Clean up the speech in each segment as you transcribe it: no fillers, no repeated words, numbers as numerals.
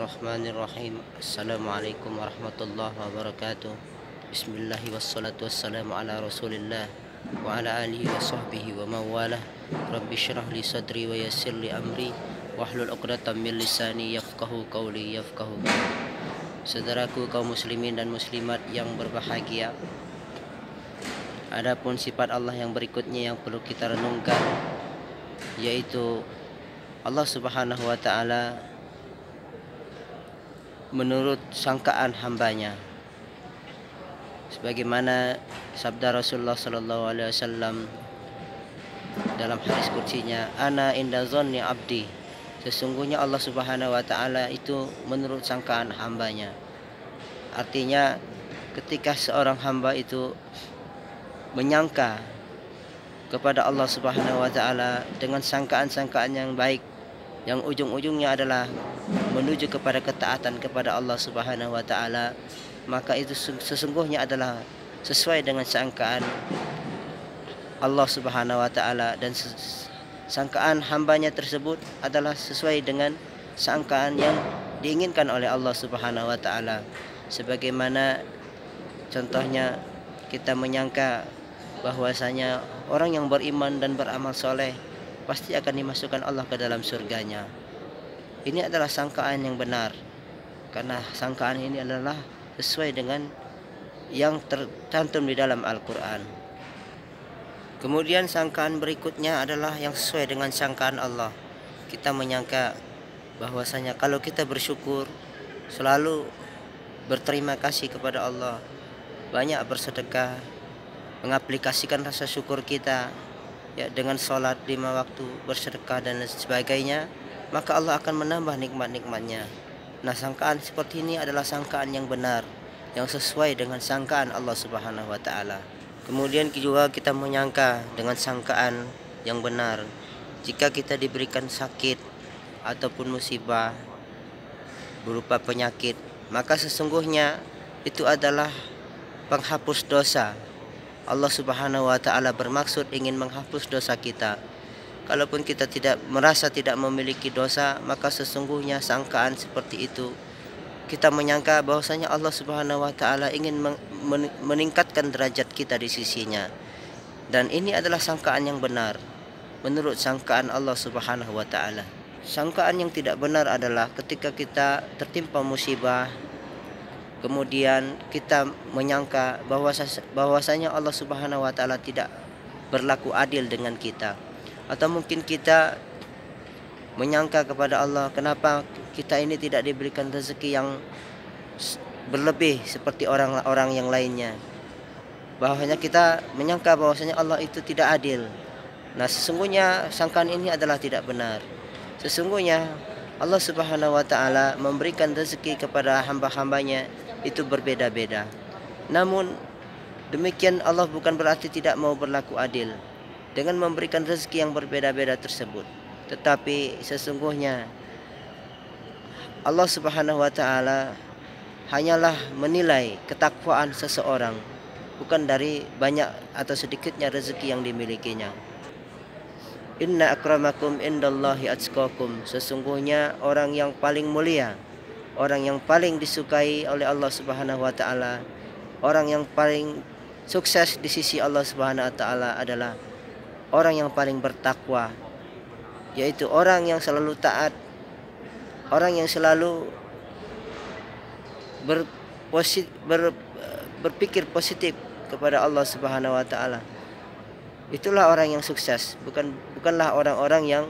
Bismillahirrahmanirrahim. Assalamualaikum warahmatullahi wabarakatuh. Bismillah wassalatu wassalamu ala rasulillah wa ala alihi wa sahbihi wa mawalah. Rabbi syrah li sadri wa yassir li amri wahlul 'uqdatam min lisani yafqahu qawli yafqahu qawli. Saudaraku kaum muslimin dan muslimat yang berbahagia, adapun sifat Allah yang berikutnya yang perlu kita renungkan, yaitu Allah Subhanahu wa ta'ala menurut sangkaan hambanya, sebagaimana sabda Rasulullah sallallahu alaihi wasallam dalam hadis qudsinya, ana inda zonni abdi, sesungguhnya Allah Subhanahu wa ta'ala itu menurut sangkaan hambanya. Artinya ketika seorang hamba itu menyangka kepada Allah Subhanahu wa ta'ala dengan sangkaan-sangkaan yang baik, yang ujung-ujungnya adalah menuju kepada ketaatan kepada Allah Subhanahu wa ta'ala, maka itu sesungguhnya adalah sesuai dengan sangkaan Allah Subhanahu wa ta'ala, dan sangkaan hambanya tersebut adalah sesuai dengan sangkaan yang diinginkan oleh Allah Subhanahu wa ta'ala. Sebagaimana contohnya kita menyangka bahwasanya orang yang beriman dan beramal soleh pasti akan dimasukkan Allah ke dalam surganya. Ini adalah sangkaan yang benar, karena sangkaan ini adalah sesuai dengan yang tercantum di dalam Al-Quran. Kemudian sangkaan berikutnya adalah yang sesuai dengan sangkaan Allah. Kita menyangka bahwasanya kalau kita bersyukur, selalu berterima kasih kepada Allah, banyak bersedekah, mengaplikasikan rasa syukur kita ya dengan sholat 5 waktu, bersedekah dan sebagainya, maka Allah akan menambah nikmat-nikmatnya. Nah, sangkaan seperti ini adalah sangkaan yang benar, yang sesuai dengan sangkaan Allah Subhanahu wa ta'ala. Kemudian juga kita menyangka dengan sangkaan yang benar, jika kita diberikan sakit ataupun musibah berupa penyakit, maka sesungguhnya itu adalah penghapus dosa. Allah Subhanahu wa ta'ala bermaksud ingin menghapus dosa kita. Kalaupun kita merasa tidak memiliki dosa, maka sesungguhnya sangkaan seperti itu, kita menyangka bahwasanya Allah Subhanahu wa ta'ala ingin meningkatkan derajat kita di sisinya. Dan ini adalah sangkaan yang benar menurut sangkaan Allah Subhanahu wa ta'ala. Sangkaan yang tidak benar adalah ketika kita tertimpa musibah, kemudian kita menyangka bahwasanya Allah Subhanahu wa ta'ala tidak berlaku adil dengan kita. Atau mungkin kita menyangka kepada Allah, kenapa kita ini tidak diberikan rezeki yang berlebih seperti orang-orang yang lainnya. Bahwasanya kita menyangka bahwasanya Allah itu tidak adil. Nah, sesungguhnya sangkaan ini adalah tidak benar. Sesungguhnya Allah Subhanahu wa ta'ala memberikan rezeki kepada hamba-hambanya itu berbeda-beda. Namun demikian Allah bukan berarti tidak mau berlaku adil dengan memberikan rezeki yang berbeda-beda tersebut. Tetapi sesungguhnya Allah Subhanahu wa ta'ala hanyalah menilai ketakwaan seseorang, bukan dari banyak atau sedikitnya rezeki yang dimilikinya. Inna akramakum indallahi atqakum, sesungguhnya orang yang paling mulia, orang yang paling disukai oleh Allah Subhanahu wa ta'ala, orang yang paling sukses di sisi Allah Subhanahu wa ta'ala adalah orang yang paling bertakwa, yaitu orang yang selalu taat, orang yang selalu berpikir positif kepada Allah Subhanahu wa ta'ala. Itulah orang yang sukses, bukanlah orang-orang yang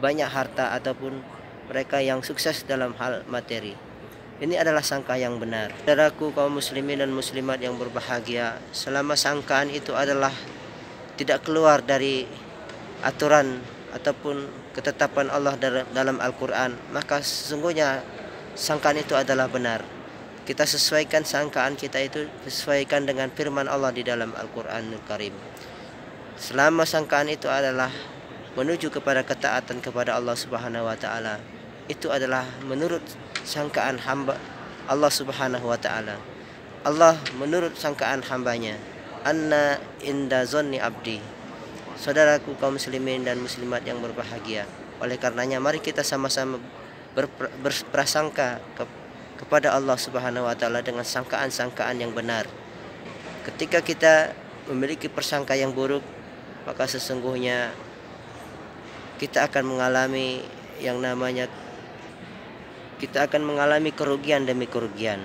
banyak harta ataupun mereka yang sukses dalam hal materi. Ini adalah sangka yang benar. Saudaraku kaum muslimin dan muslimat yang berbahagia, selama sangkaan itu adalah tidak keluar dari aturan ataupun ketetapan Allah dalam Al-Quran, maka sesungguhnya sangkaan itu adalah benar. Kita sesuaikan sangkaan kita itu sesuaikan dengan firman Allah di dalam Al-Quranul Karim. Selama sangkaan itu adalah menuju kepada ketaatan kepada Allah Subhanahu wa ta'ala, itu adalah menurut sangkaan hamba Allah Subhanahu wa ta'ala. Allah menurut sangkaan hambanya, anna inda zonni abdi. Saudaraku kaum muslimin dan muslimat yang berbahagia, oleh karenanya mari kita sama-sama berprasangka kepada Allah Subhanahu wa taala dengan sangkaan-sangkaan yang benar. Ketika kita memiliki prasangka yang buruk, maka sesungguhnya kita akan mengalami yang namanya kerugian demi kerugian.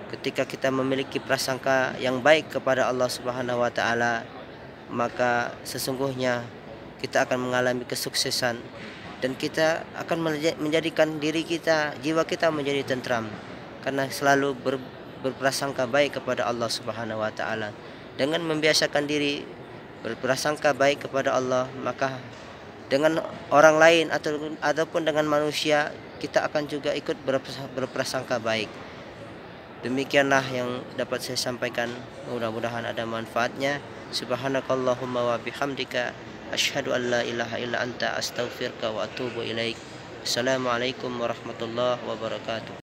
Ketika kita memiliki prasangka yang baik kepada Allah Subhanahu wa taala, maka sesungguhnya kita akan mengalami kesuksesan dan kita akan menjadikan diri kita, jiwa kita menjadi tentram karena selalu berprasangka baik kepada Allah Subhanahu wa taala. Dengan membiasakan diri berprasangka baik kepada Allah, maka dengan orang lain ataupun dengan manusia kita akan juga ikut berprasangka baik. Demikianlah yang dapat saya sampaikan, mudah-mudahan ada manfaatnya. Subhanakallahumma wa bihamdika asyhadu an la ilaha illa anta astaghfiruka wa atubu ilaik. Assalamualaikum warahmatullahi wabarakatuh.